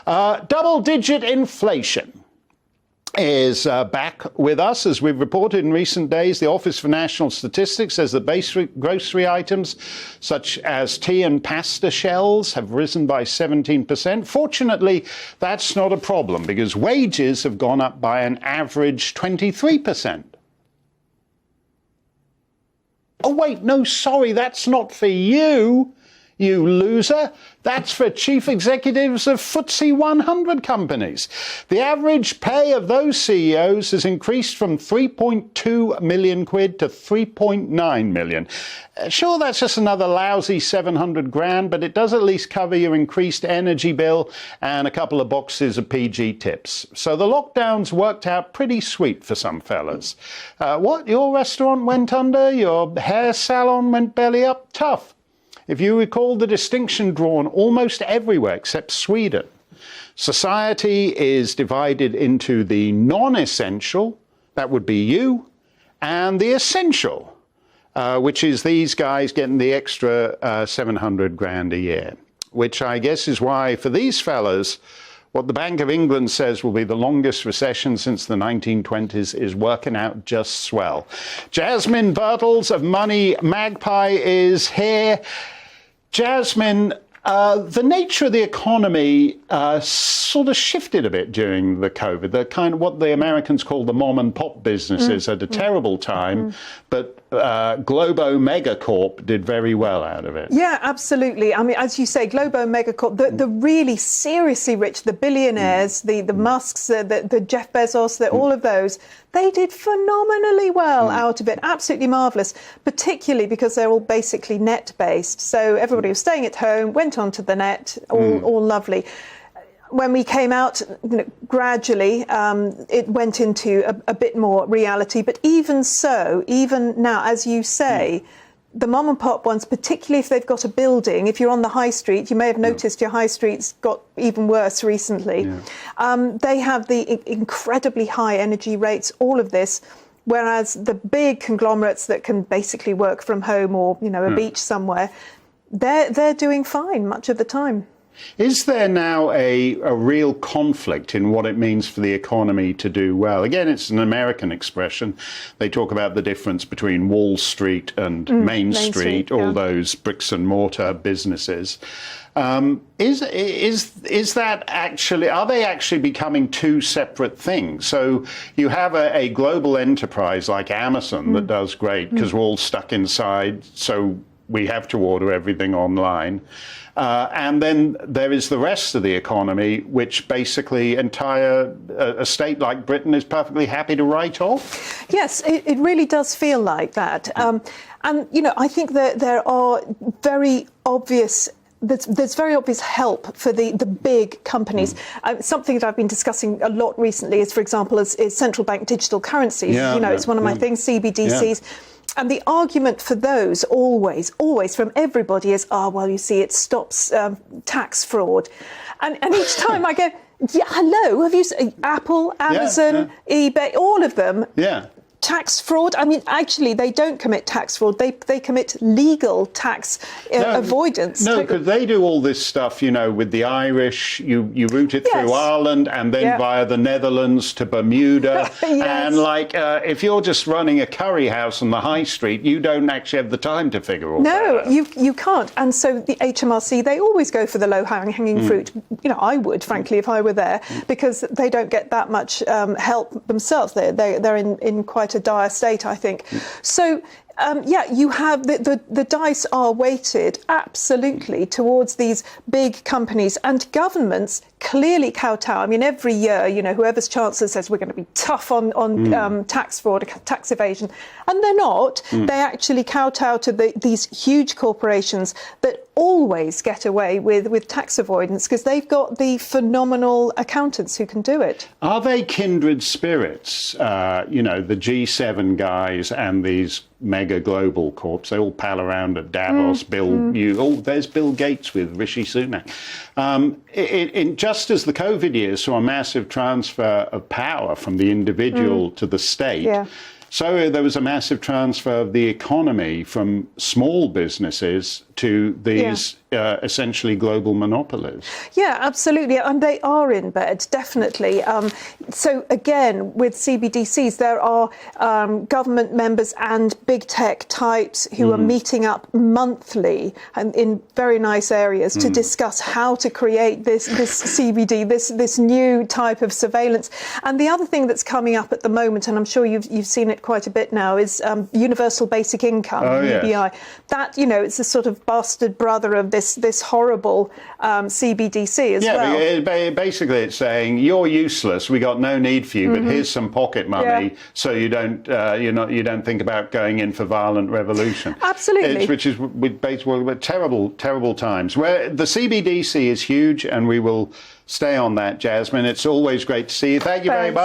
Double-digit inflation is back with us. As we've reported in recent days, the Office for National Statistics says that basic grocery items such as tea and pasta shells have risen by 17%. Fortunately, that's not a problem because wages have gone up by an average 23%. Oh, wait, no, sorry, that's not for you, you loser. That's for chief executives of FTSE 100 companies. The average pay of those CEOs has increased from 3.2 million quid to 3.9 million. Sure, that's just another lousy 700 grand, but it does at least cover your increased energy bill and a couple of boxes of PG tips. So the lockdowns worked out pretty sweet for some fellas. What? Your restaurant went under? Your hair salon went belly up? Tough. If you recall the distinction drawn almost everywhere except Sweden, society is divided into the non-essential, that would be you, and the essential, which is these guys getting the extra 700 grand a year, which I guess is why for these fellas, what the Bank of England says will be the longest recession since the 1920s is working out just swell. Jasmine Birtles of Money Magpie is here. Jasmine, the nature of the economy sort of shifted a bit during the COVID. The kind of what the Americans call the mom and pop businesses had a terrible time, but Globo Megacorp did very well out of it. Yeah, absolutely. I mean, as you say, Globo Megacorp, the really seriously rich, the billionaires, the Musks, the Jeff Bezos, all of those, they did phenomenally well out of it. Absolutely marvellous, particularly because they're all basically net-based. So everybody was staying at home, went onto the net, all lovely. When we came out, gradually, it went into a bit more reality. But even so, even now, as you say, the mom and pop ones, particularly if they've got a building, if you're on the high street, you may have noticed your high street's got even worse recently. They have the incredibly high energy rates, all of this. Whereas the big conglomerates that can basically work from home or, a beach somewhere, they're doing fine much of the time. Is there now a real conflict in what it means for the economy to do well? Again, it's an American expression. They talk about the difference between Wall Street and Main Street, all those bricks and mortar businesses. Is that actually, are they actually becoming two separate things? So you have a global enterprise like Amazon that does great because we're all stuck inside, so we have to order everything online. And then there is the rest of the economy, which basically a state like Britain is perfectly happy to write off. Yes, it really does feel like that. And, I think that there are very obvious there's very obvious help for the big companies. Something that I've been discussing a lot recently is, for example, is central bank digital currencies. It's one of my things, CBDCs. And the argument for those always from everybody is, well, you see, it stops tax fraud. And each time I go, yeah, hello, have you seen Apple, Amazon, eBay, all of them? Yeah. Tax fraud? I mean, actually, they don't commit tax fraud. They commit legal tax avoidance. No, because they do all this stuff, with the Irish. You route it through Ireland and then via the Netherlands to Bermuda. And if you're just running a curry house on the high street, you don't actually have the time to figure all that out. No, you can't. And so the HMRC, they always go for the low-hanging fruit. I would, frankly, if I were there, because they don't get that much help themselves. They're in quite a dire state, I think. So, you have the dice are weighted absolutely towards these big companies, and governments clearly kowtow. I mean, every year, whoever's chancellor says we're going to be tough on tax fraud, tax evasion, and they're not. They actually kowtow to these huge corporations that always get away with tax avoidance because they've got the phenomenal accountants who can do it. Are they kindred spirits? The G7 guys and these mega global corps, they all pal around at Davos. There's Bill Gates with Rishi Sunak. Just as the COVID years saw a massive transfer of power from the individual to the state, so there was a massive transfer of the economy from small businesses to these essentially global monopolies. Yeah, absolutely. And they are in bed, definitely. So again, with CBDCs, there are government members and big tech types who are meeting up monthly in very nice areas to discuss how to create this CBD, this new type of surveillance. And the other thing that's coming up at the moment, and I'm sure you've seen it quite a bit now, is universal basic income, UBI. Yes. That, it's a sort of bastard brother of this horrible CBDC as well. Yeah, basically it's saying you're useless. We got no need for you, but here's some pocket money, so you don't think about going in for violent revolution. Absolutely, which is with terrible times. Where the CBDC is huge, and we will stay on that, Jasmine. It's always great to see you. Thank you very much.